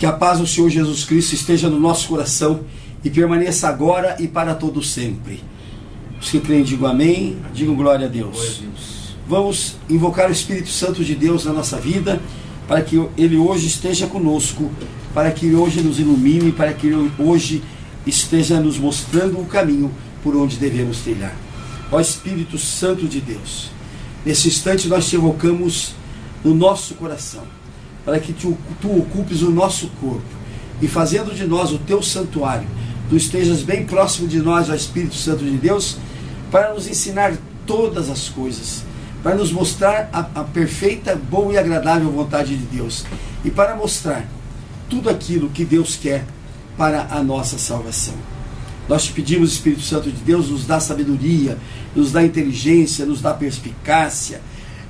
Que a paz do Senhor Jesus Cristo esteja no nosso coração e permaneça agora e para todo sempre. Os que creem, digam amém, digam glória a Deus. Vamos invocar o Espírito Santo de Deus na nossa vida, para que Ele hoje esteja conosco, para que Ele hoje nos ilumine, para que Ele hoje esteja nos mostrando o caminho por onde devemos trilhar. Ó Espírito Santo de Deus, nesse instante nós te evocamos no nosso coração, para que tu ocupes o nosso corpo, e fazendo de nós o teu santuário, tu estejas bem próximo de nós, ó Espírito Santo de Deus, para nos ensinar todas as coisas, para nos mostrar a perfeita, boa e agradável vontade de Deus, e para mostrar tudo aquilo que Deus quer para a nossa salvação. Nós te pedimos, Espírito Santo de Deus, nos dá sabedoria, nos dá inteligência, nos dá perspicácia,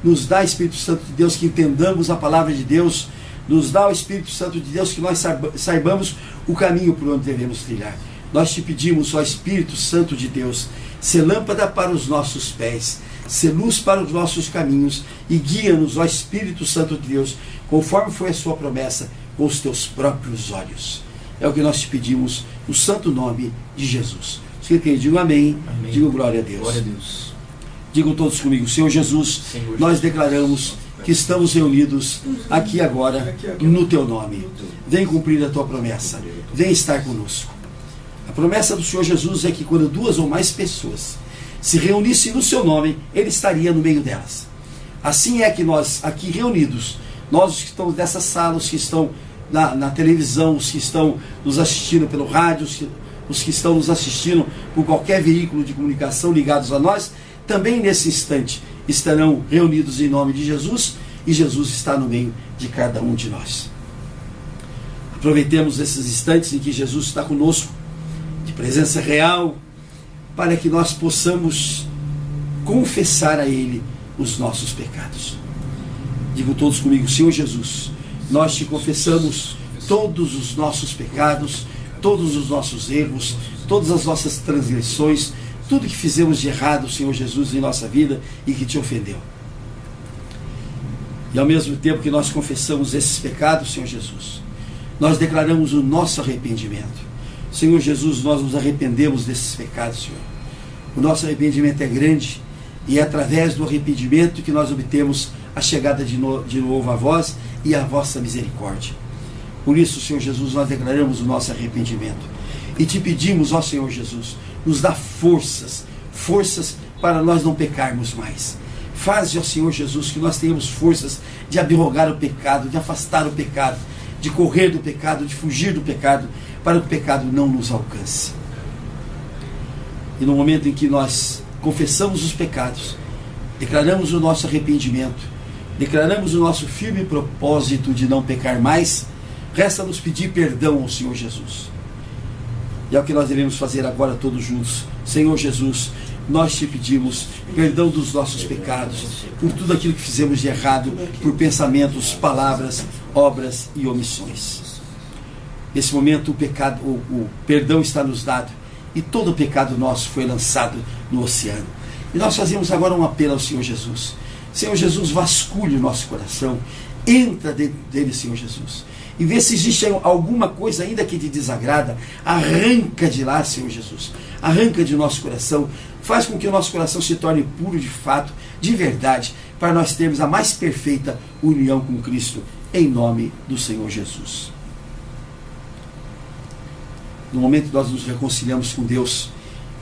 nos dá, Espírito Santo de Deus, que entendamos a palavra de Deus, nos dá o Espírito Santo de Deus, que nós saibamos o caminho por onde devemos trilhar. Nós te pedimos, ó Espírito Santo de Deus, ser lâmpada para os nossos pés, ser luz para os nossos caminhos, e guia-nos, ó Espírito Santo de Deus, conforme foi a sua promessa, com os teus próprios olhos. É o que nós te pedimos, no santo nome de Jesus. Se quem digam amém, amém. Digam glória a Deus. Glória a Deus. Digam todos comigo, Senhor Jesus, nós declaramos que estamos reunidos aqui agora no teu nome. Vem cumprir a tua promessa, vem estar conosco. A promessa do Senhor Jesus é que quando duas ou mais pessoas se reunissem no seu nome, Ele estaria no meio delas. Assim é que nós aqui reunidos, nós que estamos nessa sala, os que estão na televisão, os que estão nos assistindo pelo rádio, os que estão nos assistindo por qualquer veículo de comunicação ligados a nós, também nesse instante estarão reunidos em nome de Jesus, e Jesus está no meio de cada um de nós. Aproveitemos esses instantes em que Jesus está conosco, de presença real, para que nós possamos confessar a Ele os nossos pecados. Digam todos comigo, Senhor Jesus, nós te confessamos todos os nossos pecados, todos os nossos erros, todas as nossas transgressões, tudo que fizemos de errado, Senhor Jesus, em nossa vida e que te ofendeu. E ao mesmo tempo que nós confessamos esses pecados, Senhor Jesus, nós declaramos o nosso arrependimento. Senhor Jesus, nós nos arrependemos desses pecados, Senhor. O nosso arrependimento é grande, e é através do arrependimento que nós obtemos a chegada de novo a vós e a vossa misericórdia. Por isso, Senhor Jesus, nós declaramos o nosso arrependimento. E te pedimos, ó Senhor Jesus, nos dá forças para nós não pecarmos mais. Faze, ó Senhor Jesus, que nós tenhamos forças de abrogar o pecado, de afastar o pecado, de correr do pecado, de fugir do pecado, para que o pecado não nos alcance. E no momento em que nós confessamos os pecados, declaramos o nosso arrependimento, declaramos o nosso firme propósito de não pecar mais, resta-nos pedir perdão ao Senhor Jesus. E é o que nós devemos fazer agora todos juntos. Senhor Jesus, nós te pedimos perdão dos nossos pecados, por tudo aquilo que fizemos de errado, por pensamentos, palavras, obras e omissões. Nesse momento o perdão está nos dado, e todo o pecado nosso foi lançado no oceano. E nós fazemos agora um apelo ao Senhor Jesus. Senhor Jesus, vasculhe o nosso coração, entra dentro dele, Senhor Jesus, e vê se existe alguma coisa ainda que te desagrada. Arranca de lá, Senhor Jesus, arranca de nosso coração, faz com que o nosso coração se torne puro de fato, de verdade, para nós termos a mais perfeita união com Cristo, em nome do Senhor Jesus. No momento que nós nos reconciliamos com Deus,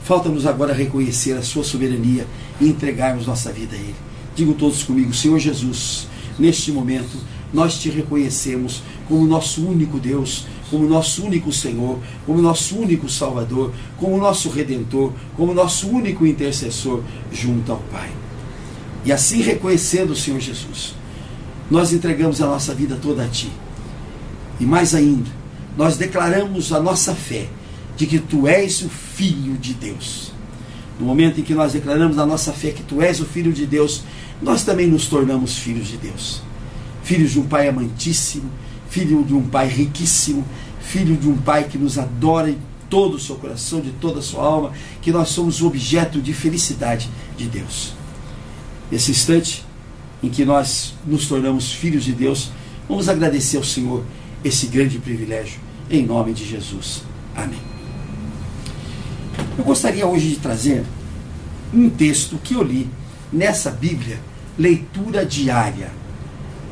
falta-nos agora reconhecer a sua soberania e entregarmos nossa vida a Ele. Digam todos comigo, Senhor Jesus, neste momento nós te reconhecemos como nosso único Deus, como nosso único Senhor, como nosso único Salvador, como nosso Redentor, como nosso único intercessor junto ao Pai. E assim, reconhecendo o Senhor Jesus, nós entregamos a nossa vida toda a Ti. E mais ainda, nós declaramos a nossa fé de que Tu és o Filho de Deus. No momento em que nós declaramos a nossa fé que Tu és o Filho de Deus, nós também nos tornamos filhos de Deus. Filhos de um Pai amantíssimo, filho de um Pai riquíssimo, filho de um Pai que nos adora em todo o seu coração, de toda a sua alma, que nós somos o objeto de felicidade de Deus. Nesse instante em que nós nos tornamos filhos de Deus, vamos agradecer ao Senhor esse grande privilégio, em nome de Jesus. Amém. Eu gostaria hoje de trazer um texto que eu li nessa Bíblia, leitura diária.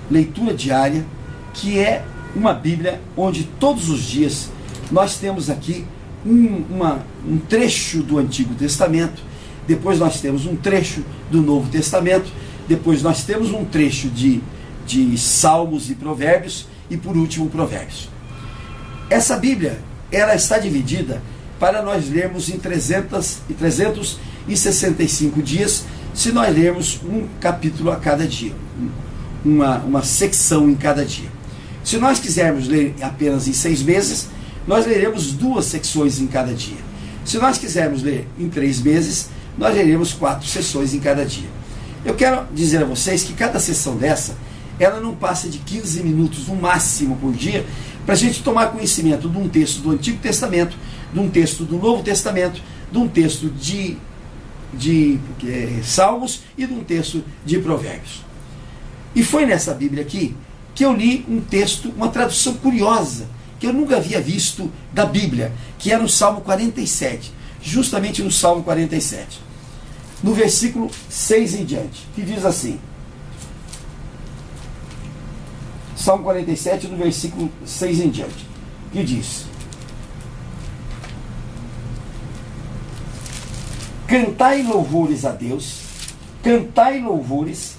Leitura diária, que é uma Bíblia onde todos os dias nós temos aqui um trecho do Antigo Testamento, depois nós temos um trecho do Novo Testamento, depois nós temos um trecho de Salmos e Provérbios, e por último Provérbios. Essa Bíblia, ela está dividida para nós lermos em 365 dias, se nós lermos um capítulo a cada dia, uma secção em cada dia. Se nós quisermos ler apenas em 6 meses, nós leremos 2 secções em cada dia. Se nós quisermos ler em 3 meses, nós leremos 4 sessões em cada dia. Eu quero dizer a vocês que cada sessão dessa, ela não passa de 15 minutos no máximo por dia, para a gente tomar conhecimento de um texto do Antigo Testamento, de um texto do Novo Testamento, de um texto de Salmos e de um texto de Provérbios. E foi nessa Bíblia aqui que eu li um texto, uma tradução curiosa, que eu nunca havia visto da Bíblia, que é no Salmo 47, justamente no Salmo 47, no versículo 6 em diante, que diz assim, Salmo 47, no versículo 6 em diante, que diz: cantai louvores a Deus, cantai louvores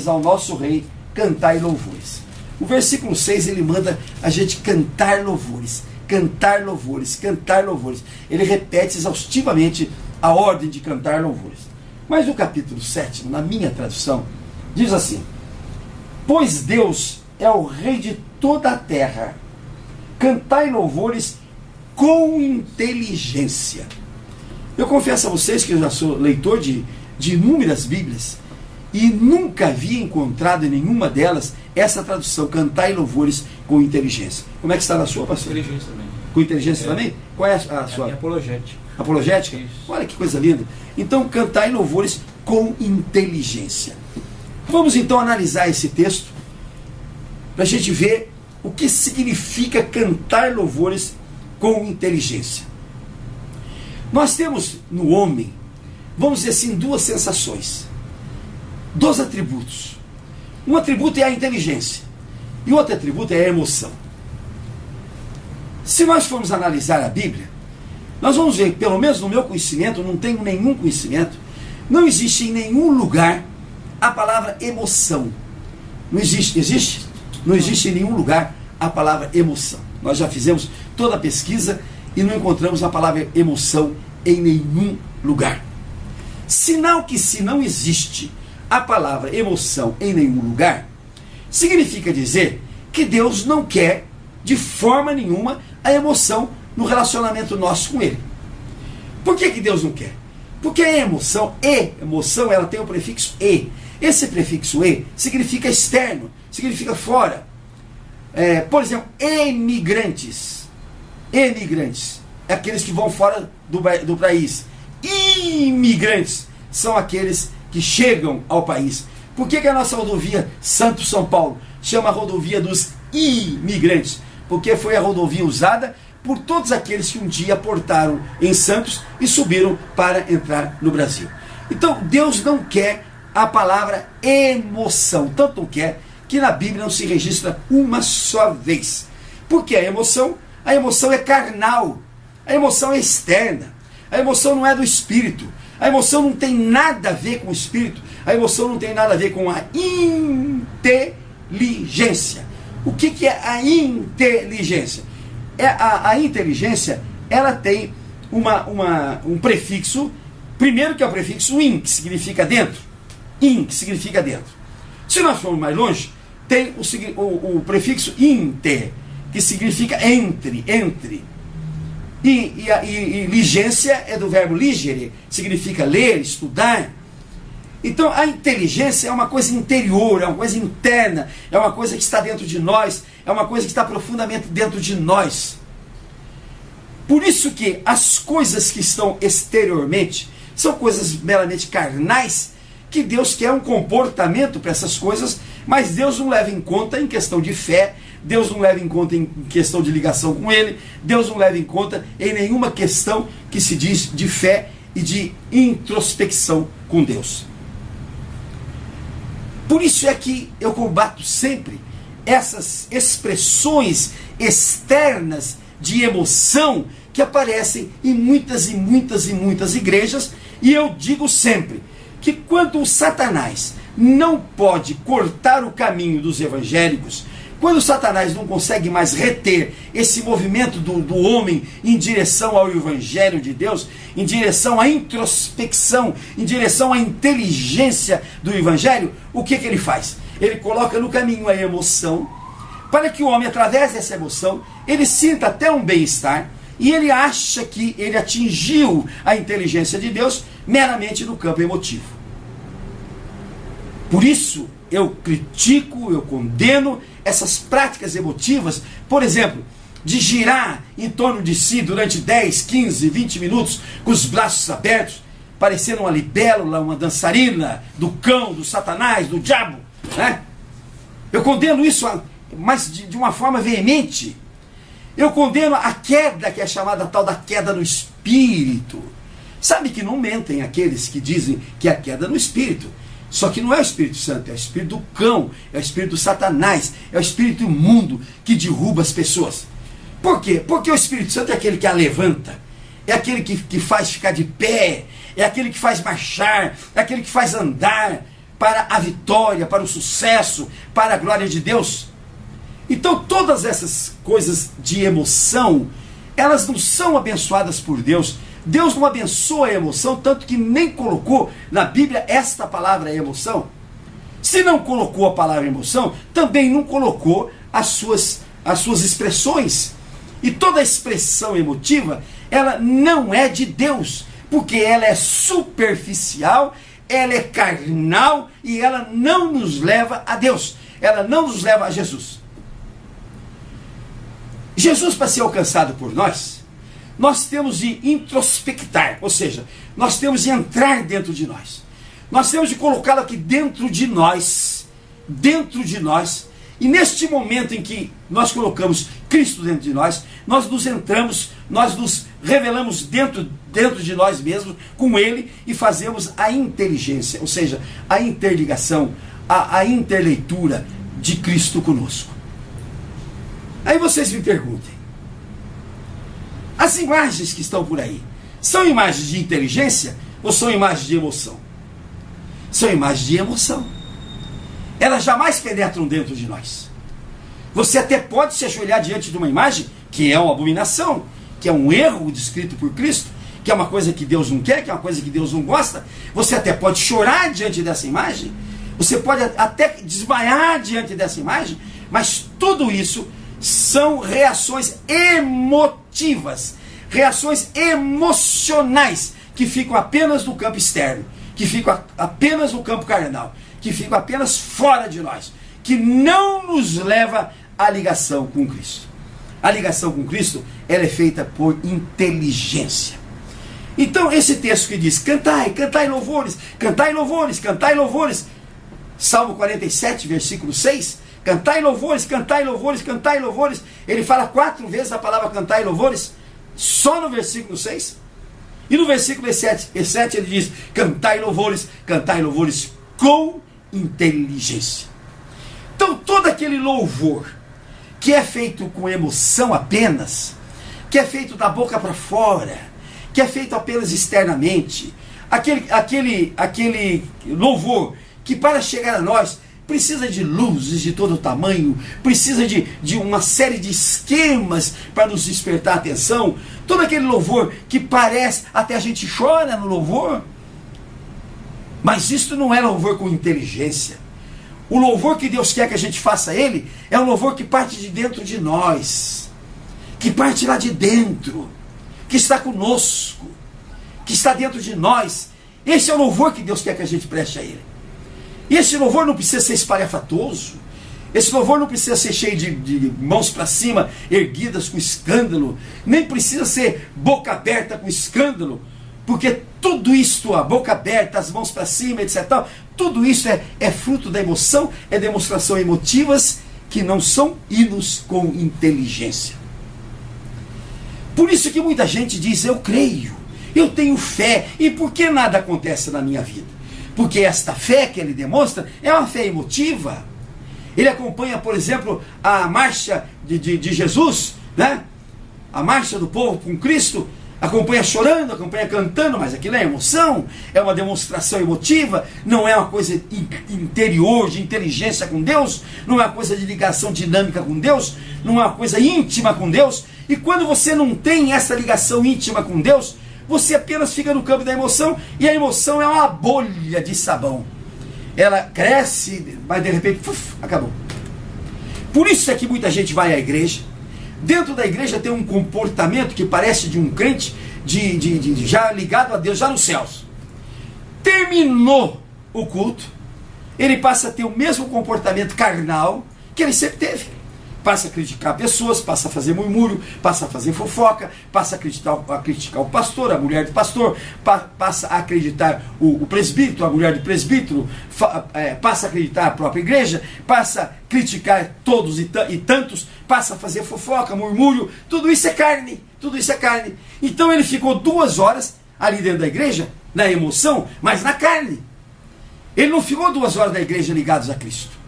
ao nosso Rei, cantai louvores. O versículo 6, ele manda a gente cantar louvores, cantar louvores, cantar louvores. Ele repete exaustivamente a ordem de cantar louvores. Mas o capítulo 7, na minha tradução, diz assim: pois Deus é o Rei de toda a terra, cantai louvores com inteligência. Eu confesso a vocês que eu já sou leitor de inúmeras Bíblias e nunca havia encontrado em nenhuma delas essa tradução, cantai louvores com inteligência. Como é que está na sua, pastor? Inteligência também. Com inteligência também? Qual é a sua? É apologética. Apologética? Isso. Olha que coisa linda. Então, cantai louvores com inteligência. Vamos então analisar esse texto para a gente ver o que significa cantar louvores com inteligência. Nós temos no homem, vamos dizer assim, 2 sensações, 2 atributos. Um atributo é a inteligência e o outro atributo é a emoção. Se nós formos analisar a Bíblia, nós vamos ver, pelo menos no meu conhecimento, não tenho nenhum conhecimento, não existe em nenhum lugar a palavra emoção. Não existe, existe? Não existe em nenhum lugar a palavra emoção. Nós já fizemos toda a pesquisa e não encontramos a palavra emoção em nenhum lugar. Sinal que se não existe a palavra emoção em nenhum lugar, significa dizer que Deus não quer de forma nenhuma a emoção no relacionamento nosso com Ele. Por que Deus não quer? Porque a emoção, ela tem o prefixo e. Esse prefixo e significa externo, significa fora. Por exemplo, emigrantes. Emigrantes, aqueles que vão fora do país. Imigrantes são aqueles que chegam ao país. Por que a nossa rodovia Santos-São Paulo chama a rodovia dos imigrantes? Porque foi a rodovia usada por todos aqueles que um dia aportaram em Santos e subiram para entrar no Brasil. Então, Deus não quer a palavra emoção, tanto não quer que na Bíblia não se registra uma só vez. Porque a emoção é carnal, a emoção é externa, a emoção não é do espírito, a emoção não tem nada a ver com o espírito, a emoção não tem nada a ver com a inteligência. O que é a inteligência? A inteligência, ela tem um prefixo, primeiro que é o prefixo in, que significa dentro. In, que significa dentro. Se nós formos mais longe, tem o prefixo inte, que significa entre. E ligência é do verbo ligere, significa ler, estudar. Então a inteligência é uma coisa interior, é uma coisa interna, é uma coisa que está dentro de nós, é uma coisa que está profundamente dentro de nós. Por isso que as coisas que estão exteriormente são coisas meramente carnais, que Deus quer um comportamento para essas coisas, mas Deus não leva em conta em questão de fé, Deus não leva em conta em questão de ligação com Ele, Deus não leva em conta em nenhuma questão que se diz de fé e de introspecção com Deus. Por isso é que eu combato sempre essas expressões externas de emoção que aparecem em muitas igrejas, e eu digo sempre que quando o Satanás não pode cortar o caminho dos evangélicos, quando Satanás não consegue mais reter esse movimento do homem em direção ao Evangelho de Deus, em direção à introspecção, em direção à inteligência do Evangelho, o que ele faz? Ele coloca no caminho a emoção, para que o homem, através dessa emoção, ele sinta até um bem-estar, e ele acha que ele atingiu a inteligência de Deus meramente no campo emotivo. Por isso, eu critico, eu condeno essas práticas emotivas, por exemplo, de girar em torno de si durante 10, 15, 20 minutos, com os braços abertos, parecendo uma libélula, uma dançarina do cão, do Satanás, do diabo, né? Eu condeno isso, mas de uma forma veemente. Eu condeno a queda, que é chamada tal da queda no espírito. Sabe que não mentem aqueles que dizem que é a queda no espírito. Só que não é o Espírito Santo, é o Espírito do cão, é o Espírito do Satanás, é o Espírito imundo que derruba as pessoas. Por quê? Porque o Espírito Santo é aquele que a levanta, é aquele que faz ficar de pé, é aquele que faz marchar, é aquele que faz andar para a vitória, para o sucesso, para a glória de Deus. Então todas essas coisas de emoção, elas não são abençoadas por Deus. Deus não abençoa a emoção, tanto que nem colocou na Bíblia esta palavra emoção. Se não colocou a palavra emoção, também não colocou as suas expressões. E toda expressão emotiva, ela não é de Deus, porque ela é superficial, ela é carnal e ela não nos leva a Deus, ela não nos leva a Jesus. Jesus, para ser alcançado por nós temos de introspectar, ou seja, nós temos de entrar dentro de nós. Nós temos de colocá-lo aqui dentro de nós, e neste momento em que nós colocamos Cristo dentro de nós, nós nos revelamos dentro de nós mesmos, com Ele, e fazemos a inteligência, ou seja, a interligação, a interleitura de Cristo conosco. Aí vocês me perguntem, as imagens que estão por aí, são imagens de inteligência ou são imagens de emoção? São imagens de emoção. Elas jamais penetram dentro de nós. Você até pode se ajoelhar diante de uma imagem que é uma abominação, que é um erro descrito por Cristo, que é uma coisa que Deus não quer, que é uma coisa que Deus não gosta. Você até pode chorar diante dessa imagem, você pode até desmaiar diante dessa imagem, mas tudo isso são reações emotivas, reações emocionais, que ficam apenas no campo externo, que ficam apenas no campo carnal, que ficam apenas fora de nós, que não nos leva à ligação com Cristo. A ligação com Cristo, ela é feita por inteligência. Então esse texto que diz, cantai, cantai louvores, cantai louvores, cantai louvores, Salmo 47, versículo 6, cantai louvores, cantai louvores, cantai louvores. Ele fala 4 vezes a palavra cantai louvores, só no versículo 6. E no versículo 7 ele diz, cantai louvores com inteligência. Então todo aquele louvor que é feito com emoção apenas, que é feito da boca para fora, que é feito apenas externamente, aquele louvor que para chegar a nós precisa de luzes de todo tamanho, precisa de uma série de esquemas para nos despertar a atenção, todo aquele louvor que parece, até a gente chora no louvor, mas isso não é louvor com inteligência. O louvor que Deus quer que a gente faça ele, é um louvor que parte de dentro de nós, que parte lá de dentro, que está conosco, que está dentro de nós. Esse é o louvor que Deus quer que a gente preste a ele. E esse louvor não precisa ser espalhafatoso. Esse louvor não precisa ser cheio de mãos para cima, erguidas com escândalo. Nem precisa ser boca aberta com escândalo. Porque tudo isso, a boca aberta, as mãos para cima, etc. Tudo isso é fruto da emoção, é demonstração emotivas que não são hinos com inteligência. Por isso que muita gente diz: eu creio, eu tenho fé, e por que nada acontece na minha vida? Porque esta fé que ele demonstra é uma fé emotiva. Ele acompanha, por exemplo, a marcha de Jesus, né? A marcha do povo com Cristo, acompanha chorando, acompanha cantando, mas aquilo é emoção, é uma demonstração emotiva, não é uma coisa interior, de inteligência com Deus, não é uma coisa de ligação dinâmica com Deus, não é uma coisa íntima com Deus. E quando você não tem essa ligação íntima com Deus, você apenas fica no campo da emoção, e a emoção é uma bolha de sabão. Ela cresce, mas de repente, acabou. Por isso é que muita gente vai à igreja. Dentro da igreja tem um comportamento que parece de um crente já ligado a Deus, já nos céus. Terminou o culto, ele passa a ter o mesmo comportamento carnal que ele sempre teve. Passa a criticar pessoas, passa a fazer murmúrio, passa a fazer fofoca, passa a criticar o pastor, a mulher do pastor, passa a acreditar o presbítero, a mulher do presbítero, passa a acreditar a própria igreja, passa a criticar todos e tantos, passa a fazer fofoca, murmúrio. Tudo isso é carne, tudo isso é carne. Então ele ficou 2 horas ali dentro da igreja, na emoção, mas na carne. Ele não ficou 2 horas na igreja ligados a Cristo.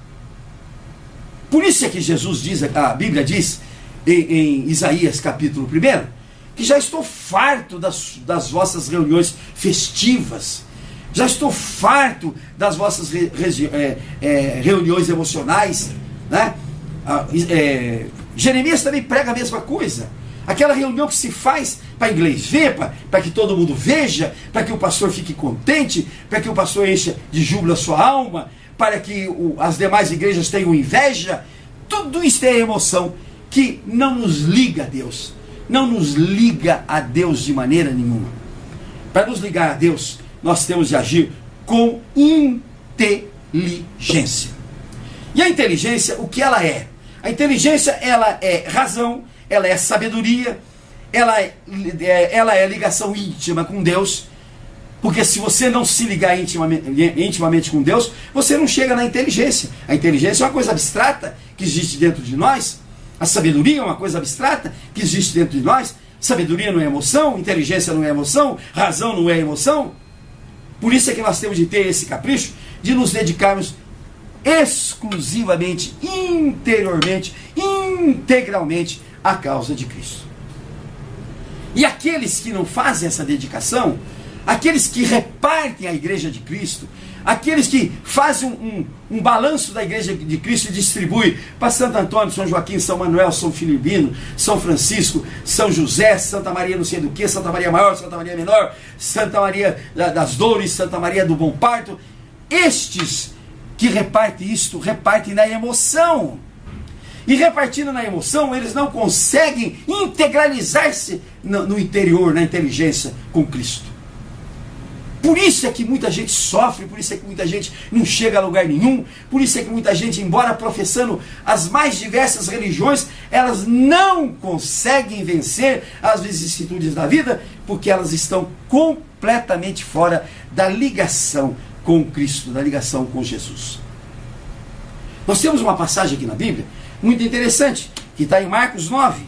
Por isso é que Jesus diz, a Bíblia diz em Isaías capítulo 1, que já estou farto das vossas reuniões festivas, já estou farto das vossas reuniões emocionais, né? Jeremias também prega a mesma coisa. Aquela reunião que se faz para a igreja ver, para que todo mundo veja, para que o pastor fique contente, para que o pastor encha de júbilo a sua alma, para que as demais igrejas tenham inveja. Tudo isso é emoção que não nos liga a Deus, não nos liga a Deus de maneira nenhuma. Para nos ligar a Deus, nós temos de agir com inteligência. E a inteligência, o que ela é? A inteligência, ela é razão, ela é sabedoria, ela é ligação íntima com Deus. Porque se você não se ligar intimamente com Deus, você não chega na inteligência. A inteligência é uma coisa abstrata que existe dentro de nós. A sabedoria é uma coisa abstrata que existe dentro de nós. Sabedoria não é emoção, inteligência não é emoção, razão não é emoção. Por isso é que nós temos de ter esse capricho de nos dedicarmos exclusivamente, interiormente, integralmente à causa de Cristo. E aqueles que não fazem essa dedicação, aqueles que repartem a igreja de Cristo, aqueles que fazem um balanço da igreja de Cristo e distribuem para Santo Antônio, São Joaquim, São Manuel, São Filibino, São Francisco, São José, Santa Maria não sei do que, Santa Maria Maior, Santa Maria Menor, Santa Maria das Dores, Santa Maria do Bom Parto. Estes que repartem isto, repartem na emoção. E repartindo na emoção, eles não conseguem integralizar-se no interior, na inteligência com Cristo. Por isso é que muita gente sofre, por isso é que muita gente não chega a lugar nenhum, por isso é que muita gente, embora professando as mais diversas religiões, elas não conseguem vencer as vicissitudes da vida, porque elas estão completamente fora da ligação com Cristo, da ligação com Jesus. Nós temos uma passagem aqui na Bíblia, muito interessante, que está em Marcos 9,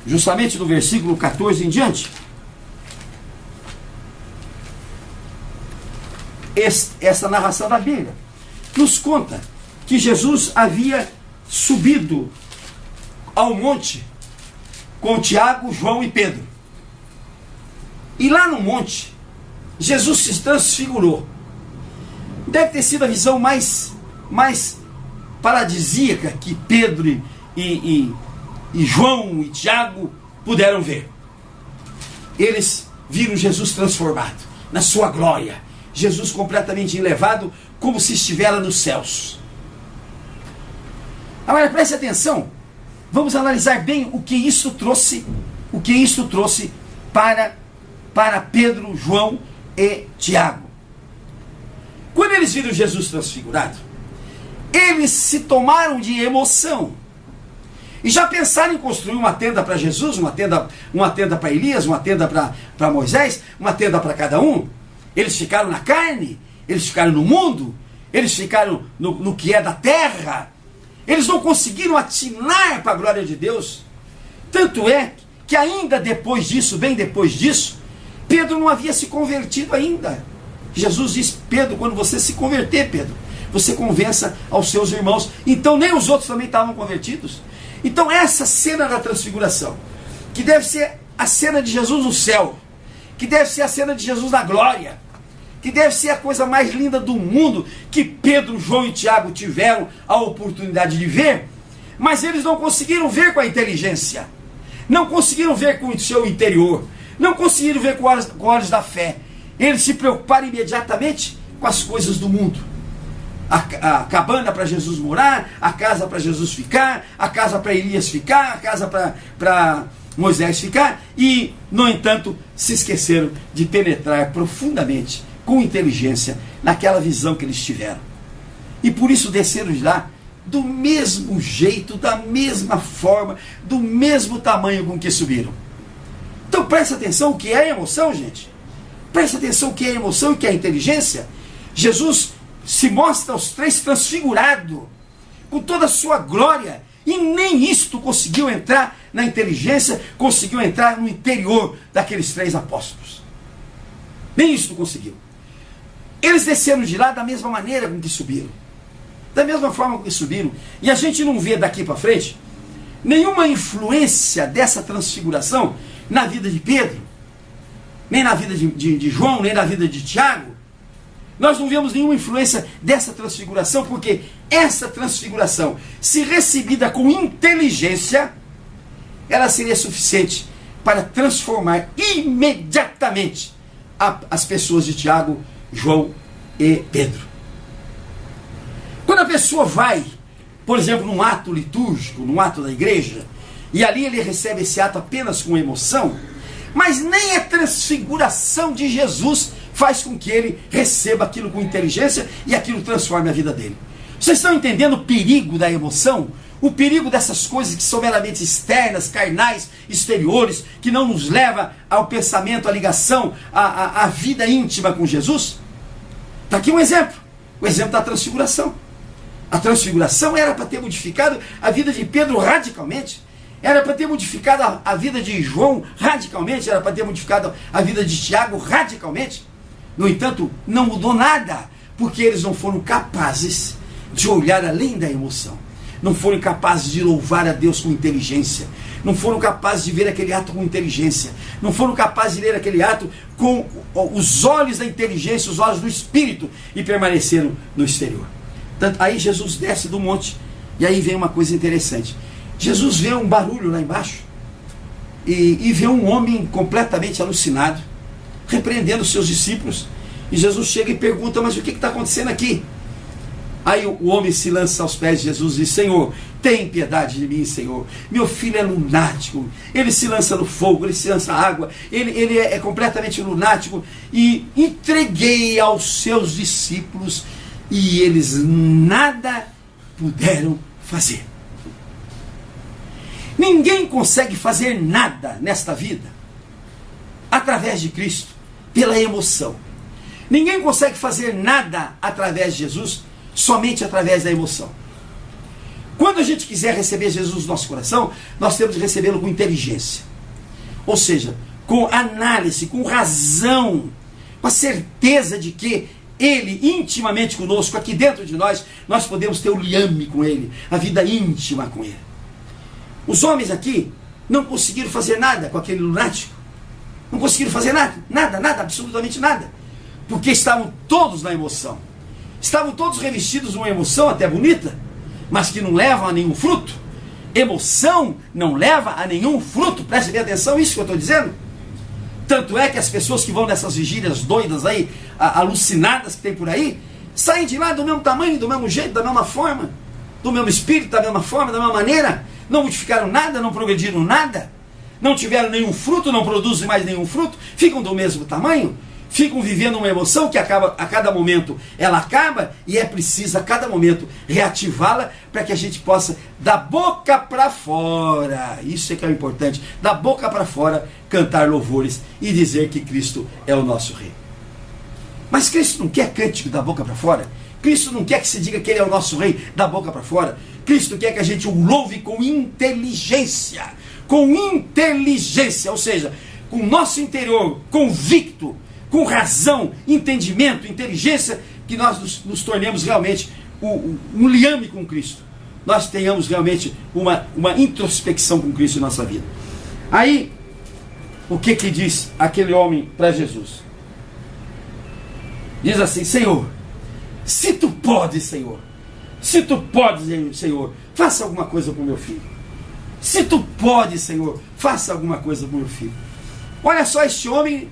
justamente do versículo 14 em diante. Essa narração da Bíblia nos conta que Jesus havia subido ao monte com Tiago, João e Pedro. E lá no monte, Jesus se transfigurou. Deve ter sido a visão mais paradisíaca que Pedro e João e Tiago puderam ver. Eles viram Jesus transformado, na sua glória. Jesus completamente elevado, como se estivesse nos céus. Agora preste atenção, vamos analisar bem o que isso trouxe para Pedro, João e Tiago. Quando eles viram Jesus transfigurado, eles se tomaram de emoção. E já pensaram em construir uma tenda para Jesus, uma tenda para Elias, uma tenda para Moisés, uma tenda para cada um. Eles ficaram na carne, eles ficaram no mundo, eles ficaram no que é da terra, eles não conseguiram atinar para a glória de Deus. Tanto é que ainda depois disso, bem depois disso, Pedro não havia se convertido ainda. Jesus disse: Pedro, quando você se converter, Pedro, você convença aos seus irmãos. Então nem os outros também estavam convertidos. Então essa cena da transfiguração, que deve ser a cena de Jesus no céu, que deve ser a cena de Jesus na glória, que deve ser a coisa mais linda do mundo, que Pedro, João e Tiago tiveram a oportunidade de ver, mas eles não conseguiram ver com a inteligência, não conseguiram ver com o seu interior, não conseguiram ver com olhos da fé. Eles se preocuparam imediatamente com as coisas do mundo. A cabana para Jesus morar, a casa para Jesus ficar, a casa para Elias ficar, a casa para Moisés ficar, e, no entanto, se esqueceram de penetrar profundamente, com inteligência, naquela visão que eles tiveram. E por isso desceram de lá do mesmo jeito, da mesma forma, do mesmo tamanho com que subiram. Então presta atenção o que é emoção, gente. Presta atenção o que é emoção e o que é inteligência. Jesus se mostra aos três transfigurado, com toda a sua glória, e nem isto conseguiu entrar na inteligência, conseguiu entrar no interior daqueles três apóstolos. Nem isto conseguiu. Eles desceram de lá da mesma maneira com que subiram, da mesma forma com que subiram, e a gente não vê daqui para frente nenhuma influência dessa transfiguração na vida de Pedro, nem na vida de João, nem na vida de Tiago. Nós não vemos nenhuma influência dessa transfiguração, porque essa transfiguração, se recebida com inteligência, ela seria suficiente para transformar imediatamente as pessoas de Tiago, João e Pedro. Quando a pessoa vai, por exemplo, num ato litúrgico, num ato da igreja, e ali ele recebe esse ato apenas com emoção, mas nem a transfiguração de Jesus faz com que ele receba aquilo com inteligência e aquilo transforme a vida dele. Vocês estão entendendo o perigo da emoção? O perigo dessas coisas que são meramente externas, carnais, exteriores, que não nos leva ao pensamento, à ligação, à vida íntima com Jesus? Está aqui um exemplo. O exemplo da transfiguração. A transfiguração era para ter modificado a vida de Pedro radicalmente. Era para ter modificado a vida de João radicalmente. Era para ter modificado a vida de Tiago radicalmente. No entanto, não mudou nada, porque eles não foram capazes de olhar além da emoção. Não foram capazes de louvar a Deus com inteligência. Não foram capazes de ver aquele ato com inteligência. Não foram capazes de ler aquele ato com os olhos da inteligência, os olhos do Espírito, e permaneceram no exterior. Aí Jesus desce do monte, e aí vem uma coisa interessante. Jesus vê um barulho lá embaixo, e vê um homem completamente alucinado, repreendendo os seus discípulos. E Jesus chega e pergunta: mas o que está acontecendo aqui? Aí o homem se lança aos pés de Jesus e diz: Senhor, tem piedade de mim, Senhor. Meu filho é lunático. Ele se lança no fogo, ele se lança na água. Ele é completamente lunático. E entreguei aos seus discípulos, e eles nada puderam fazer. Ninguém consegue fazer nada nesta vida através de Cristo, pela emoção. Ninguém consegue fazer nada através de Jesus somente através da emoção. Quando a gente quiser receber Jesus no nosso coração, nós temos de recebê-lo com inteligência. Ou seja, com análise, com razão, com a certeza de que Ele, intimamente conosco, aqui dentro de nós, nós podemos ter o liame com Ele, a vida íntima com Ele. Os homens aqui não conseguiram fazer nada com aquele lunático. Não conseguiram fazer nada, absolutamente nada. Porque estavam todos na emoção. Estavam todos revestidos de uma emoção até bonita, mas que não levam a nenhum fruto. Emoção não leva a nenhum fruto. Preste bem atenção nisso que eu estou dizendo. Tanto é que as pessoas que vão nessas vigílias doidas aí, alucinadas que tem por aí, saem de lá do mesmo tamanho, do mesmo jeito, da mesma forma, do mesmo espírito, da mesma forma, da mesma maneira. Não modificaram nada, não progrediram nada, não tiveram nenhum fruto, não produzem mais nenhum fruto, ficam do mesmo tamanho, ficam vivendo uma emoção que acaba, a cada momento ela acaba, e é preciso a cada momento reativá-la para que a gente possa, da boca para fora, isso é que é o importante, da boca para fora, cantar louvores e dizer que Cristo é o nosso Rei. Mas Cristo não quer cântico da boca para fora? Cristo não quer que se diga que Ele é o nosso Rei da boca para fora. Cristo quer que a gente o louve com inteligência. Com inteligência, ou seja, com o nosso interior convicto, com razão, entendimento, inteligência, que nós nos tornemos realmente um liame com Cristo. Nós tenhamos realmente uma introspecção com Cristo em nossa vida. Aí, o que diz aquele homem para Jesus? Diz assim: Senhor, se tu podes, Senhor, se tu podes, Senhor, faça alguma coisa para o meu filho. Se tu podes, Senhor, faça alguma coisa para o meu filho. Olha só, este homem,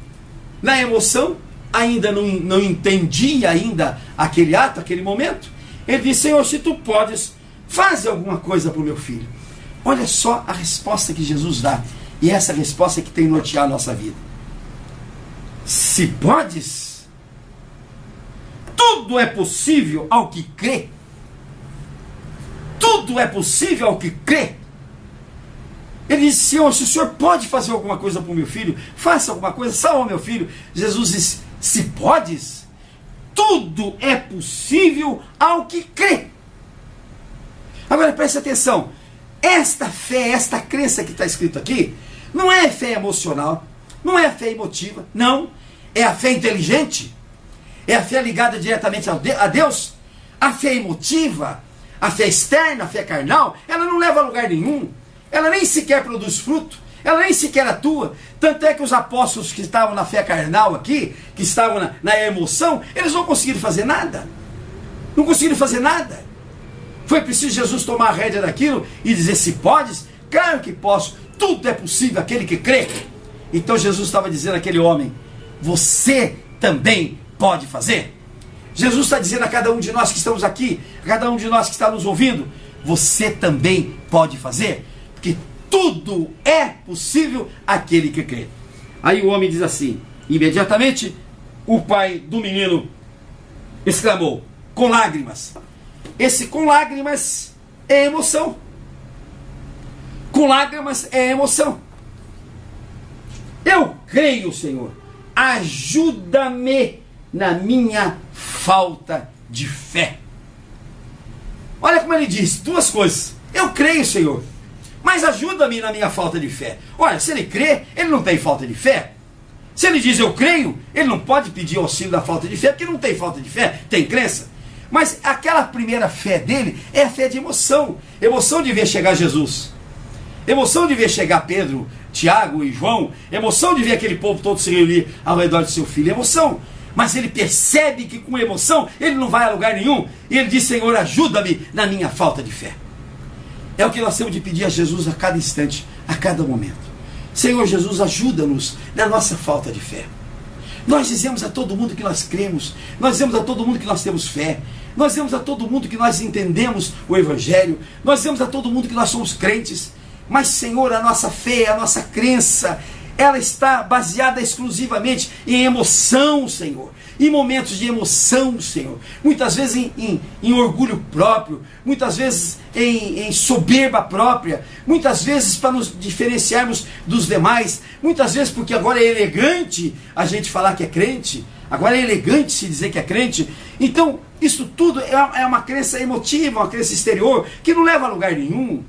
na emoção, ainda não entendia ainda aquele ato, aquele momento. Ele diz: Senhor, se tu podes, faz alguma coisa para o meu filho. Olha só a resposta que Jesus dá. E essa resposta é que tem que nortear a nossa vida. Se podes, tudo é possível ao que crê. Tudo é possível ao que crê. Ele disse: Senhor, se o Senhor pode fazer alguma coisa para o meu filho, faça alguma coisa, salva meu filho. Jesus disse: se podes, tudo é possível ao que crê. Agora preste atenção, esta fé, esta crença que está escrito aqui, não é fé emocional, não é fé emotiva, não, é a fé inteligente, é a fé ligada diretamente a Deus. A fé emotiva, a fé externa, a fé carnal, ela não leva a lugar nenhum, ela nem sequer produz fruto, ela nem sequer atua. Tanto é que os apóstolos que estavam na fé carnal aqui, que estavam na emoção, eles não conseguiram fazer nada, não conseguiram fazer nada. Foi preciso Jesus tomar a rédea daquilo e dizer: se podes, claro que posso, tudo é possível aquele que crê. Então Jesus estava dizendo àquele homem: você também pode fazer. Jesus está dizendo a cada um de nós que estamos aqui, a cada um de nós que está nos ouvindo: você também pode fazer, porque tudo é possível aquele que crê. Aí o homem diz assim, imediatamente o pai do menino exclamou, com lágrimas. Esse com lágrimas é emoção. Com lágrimas é emoção. Eu creio, Senhor, ajuda-me na minha falta de fé. Olha como ele diz, duas coisas. Eu creio, Senhor, mas ajuda-me na minha falta de fé. Olha, se ele crê, ele não tem falta de fé. Se ele diz eu creio, ele não pode pedir auxílio da falta de fé, porque não tem falta de fé, tem crença. Mas aquela primeira fé dele é a fé de emoção. Emoção de ver chegar Jesus. Emoção de ver chegar Pedro, Tiago e João. Emoção de ver aquele povo todo se reunir ao redor de seu filho. Emoção. Mas ele percebe que com emoção ele não vai a lugar nenhum. E ele diz: Senhor, ajuda-me na minha falta de fé. É o que nós temos de pedir a Jesus a cada instante, a cada momento. Senhor Jesus, ajuda-nos na nossa falta de fé. Nós dizemos a todo mundo que nós cremos, nós dizemos a todo mundo que nós temos fé, nós dizemos a todo mundo que nós entendemos o Evangelho, nós dizemos a todo mundo que nós somos crentes, mas, Senhor, a nossa fé, a nossa crença, ela está baseada exclusivamente em emoção, Senhor, em momentos de emoção, Senhor, muitas vezes em orgulho próprio, muitas vezes em soberba própria, muitas vezes para nos diferenciarmos dos demais, muitas vezes porque agora é elegante a gente falar que é crente, agora é elegante se dizer que é crente. Então isso tudo é uma crença emotiva, uma crença exterior, que não leva a lugar nenhum,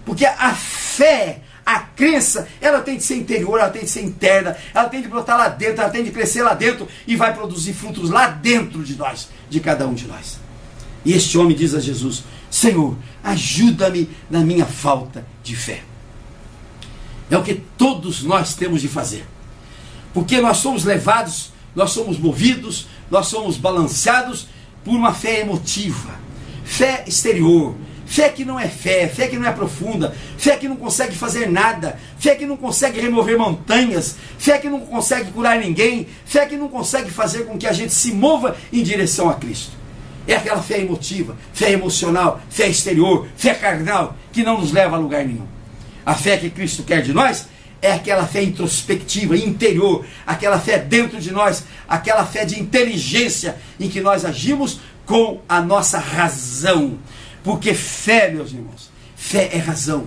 porque a fé, a crença, ela tem de ser interior, ela tem de ser interna, ela tem de brotar lá dentro, ela tem de crescer lá dentro e vai produzir frutos lá dentro de nós, de cada um de nós. E este homem diz a Jesus: Senhor, ajuda-me na minha falta de fé. É o que todos nós temos de fazer, porque nós somos levados, nós somos movidos, nós somos balanceados por uma fé emotiva, fé exterior, fé que não é fé, fé que não é profunda, fé que não consegue fazer nada, fé que não consegue remover montanhas, fé que não consegue curar ninguém, fé que não consegue fazer com que a gente se mova em direção a Cristo. É aquela fé emotiva, fé emocional, fé exterior, fé carnal, que não nos leva a lugar nenhum. A fé que Cristo quer de nós é aquela fé introspectiva, interior, aquela fé dentro de nós, aquela fé de inteligência, em que nós agimos com a nossa razão. Porque fé, meus irmãos, fé é razão.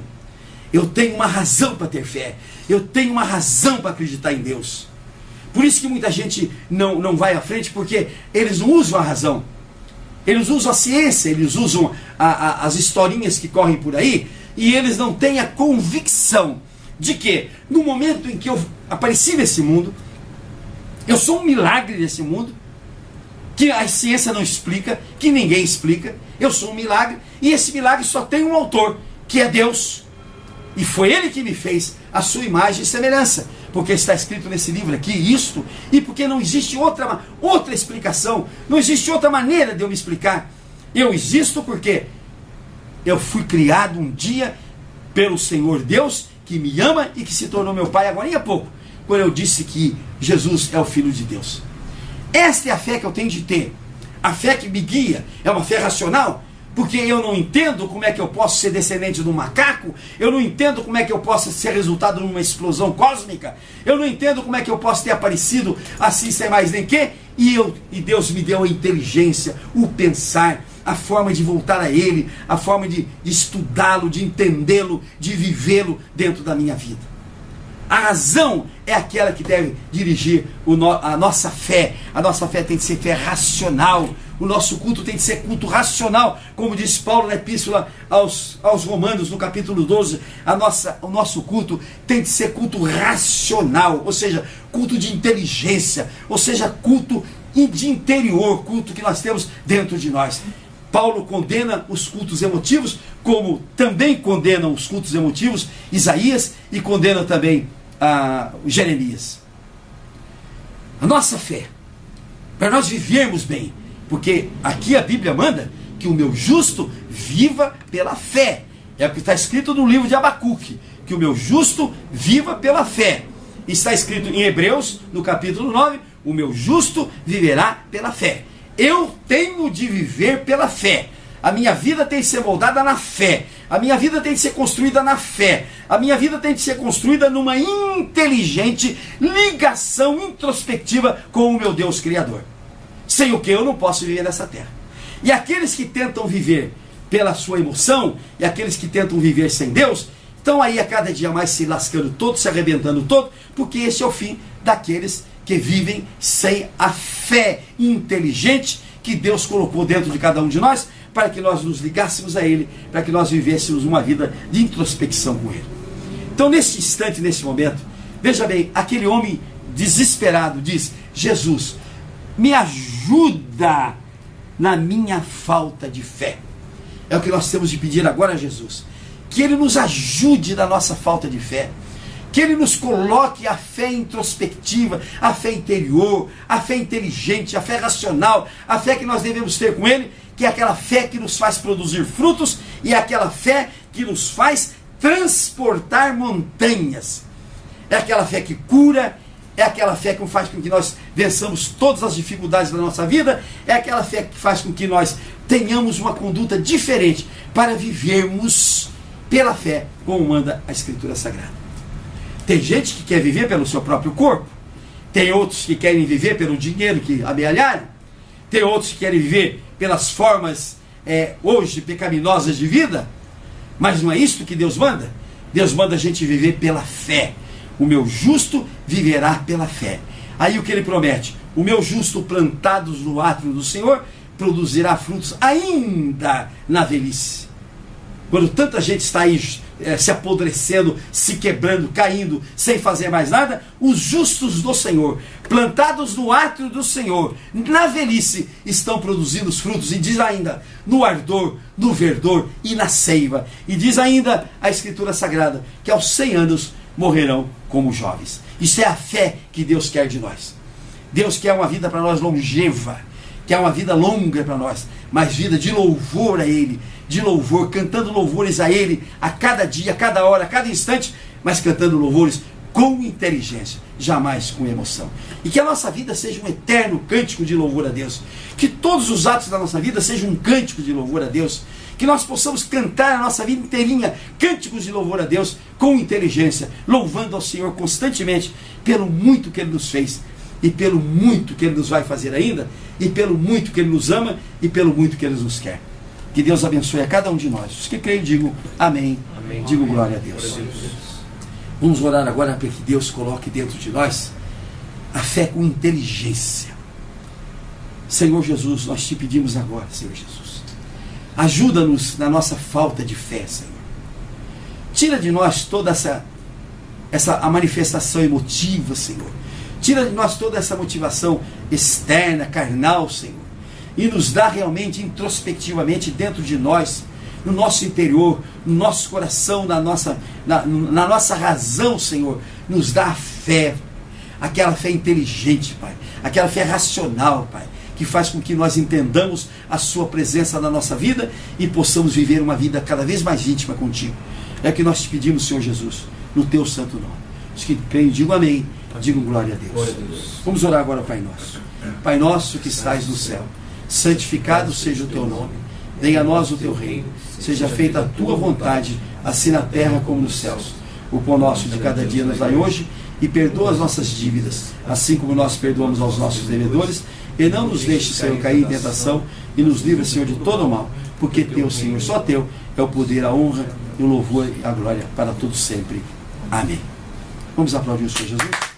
Eu tenho uma razão para ter fé. Eu tenho uma razão para acreditar em Deus. Por isso que muita gente não vai à frente, porque eles não usam a razão. Eles usam a ciência, eles usam as historinhas que correm por aí, e eles não têm a convicção de que, no momento em que eu apareci nesse mundo, eu sou um milagre desse mundo, que a ciência não explica, que ninguém explica. Eu sou um milagre, e esse milagre só tem um autor, que é Deus. E foi Ele que me fez a sua imagem e semelhança. Porque está escrito nesse livro aqui isto, e porque não existe outra explicação, não existe outra maneira de eu me explicar. Eu existo porque eu fui criado um dia pelo Senhor Deus, que me ama e que se tornou meu Pai agora há pouco, quando eu disse que Jesus é o Filho de Deus. Esta é a fé que eu tenho de ter. A fé que me guia é uma fé racional, porque eu não entendo como é que eu posso ser descendente de um macaco, eu não entendo como é que eu posso ser resultado de uma explosão cósmica, eu não entendo como é que eu posso ter aparecido assim sem mais nem que, e Deus me deu a inteligência, o pensar, a forma de voltar a Ele, a forma de estudá-lo, de entendê-lo, de vivê-lo dentro da minha vida. A razão é aquela que deve dirigir a nossa fé. A nossa fé tem que ser fé racional. O nosso culto tem que ser culto racional. Como diz Paulo na epístola aos Romanos, no capítulo 12, o nosso culto tem que ser culto racional. Ou seja, culto de inteligência. Ou seja, culto de interior, culto que nós temos dentro de nós. Paulo condena os cultos emotivos, como também condenam os cultos emotivos Isaías e condena também Jeremias. A nossa fé, para nós vivermos bem, porque aqui a Bíblia manda que o meu justo viva pela fé. É o que está escrito no livro de Abacuque, que o meu justo viva pela fé. Está escrito em Hebreus, no capítulo 9, o meu justo viverá pela fé. Eu tenho de viver pela fé. A minha vida tem que ser moldada na fé. A minha vida tem que ser construída na fé. A minha vida tem que ser construída numa inteligente ligação introspectiva com o meu Deus Criador. Sem o que eu não posso viver nessa terra. E aqueles que tentam viver pela sua emoção, e aqueles que tentam viver sem Deus, estão aí a cada dia mais se lascando todo, se arrebentando todo, porque esse é o fim daqueles que vivem sem a fé inteligente que Deus colocou dentro de cada um de nós, para que nós nos ligássemos a Ele, para que nós vivêssemos uma vida de introspecção com Ele. Então, nesse instante, nesse momento, veja bem, aquele homem desesperado diz: Jesus, me ajuda na minha falta de fé. É o que nós temos de pedir agora a Jesus, que Ele nos ajude na nossa falta de fé, que Ele nos coloque a fé introspectiva, a fé interior, a fé inteligente, a fé racional, a fé que nós devemos ter com Ele, que é aquela fé que nos faz produzir frutos, e é aquela fé que nos faz transportar montanhas. É aquela fé que cura, é aquela fé que faz com que nós vençamos todas as dificuldades da nossa vida, é aquela fé que faz com que nós tenhamos uma conduta diferente para vivermos pela fé, como manda a Escritura Sagrada. Tem gente que quer viver pelo seu próprio corpo, tem outros que querem viver pelo dinheiro que amealharam, tem outros que querem viver pelas formas hoje pecaminosas de vida, mas não é isso que Deus manda. Deus manda a gente viver pela fé. O meu justo viverá pela fé. Aí o que Ele promete? O meu justo plantados no átrio do Senhor produzirá frutos ainda na velhice. Quando tanta gente está aí se apodrecendo, se quebrando, caindo, sem fazer mais nada, os justos do Senhor, plantados no átrio do Senhor, na velhice, estão produzindo os frutos, e diz ainda, no ardor, no verdor e na seiva. E diz ainda a Escritura Sagrada, que aos 100 anos morrerão como jovens. Isso é a fé que Deus quer de nós. Deus quer uma vida para nós longeva, quer uma vida longa para nós, mas vida de louvor a Ele, de louvor, cantando louvores a Ele a cada dia, a cada hora, a cada instante, mas cantando louvores com inteligência, jamais com emoção. E que a nossa vida seja um eterno cântico de louvor a Deus. Que todos os atos da nossa vida sejam um cântico de louvor a Deus. Que nós possamos cantar a nossa vida inteirinha cânticos de louvor a Deus com inteligência, louvando ao Senhor constantemente pelo muito que Ele nos fez, e pelo muito que Ele nos vai fazer ainda, e pelo muito que Ele nos ama, e pelo muito que Ele nos quer. Que Deus abençoe a cada um de nós. Os que creem, digam amém. Amém. Digo glória a Deus. Vamos orar agora para que Deus coloque dentro de nós a fé com inteligência. Senhor Jesus, nós te pedimos agora, Senhor Jesus, ajuda-nos na nossa falta de fé, Senhor. Tira de nós toda a manifestação emotiva, Senhor. Tira de nós toda essa motivação externa, carnal, Senhor. E nos dá realmente, introspectivamente, dentro de nós, no nosso interior, no nosso coração, na nossa razão, Senhor, nos dá a fé, aquela fé inteligente, Pai, aquela fé racional, Pai, que faz com que nós entendamos a Sua presença na nossa vida e possamos viver uma vida cada vez mais íntima contigo. É o que nós te pedimos, Senhor Jesus, no Teu santo nome. Os que creem, digam amém, digam glória a Deus. Vamos orar agora, Pai nosso. Pai nosso que estais no céu, santificado seja o Teu nome. Venha a nós o Teu reino. Seja feita a Tua vontade, assim na terra como nos céus. O pão nosso de cada dia nos dai hoje, e perdoa as nossas dívidas, assim como nós perdoamos aos nossos devedores, e não nos deixe, Senhor, cair em tentação, e nos livra, Senhor, de todo o mal, porque Teu, Senhor, só Teu, é o poder, a honra, o louvor e a glória para todos sempre. Amém. Vamos aplaudir o Senhor Jesus?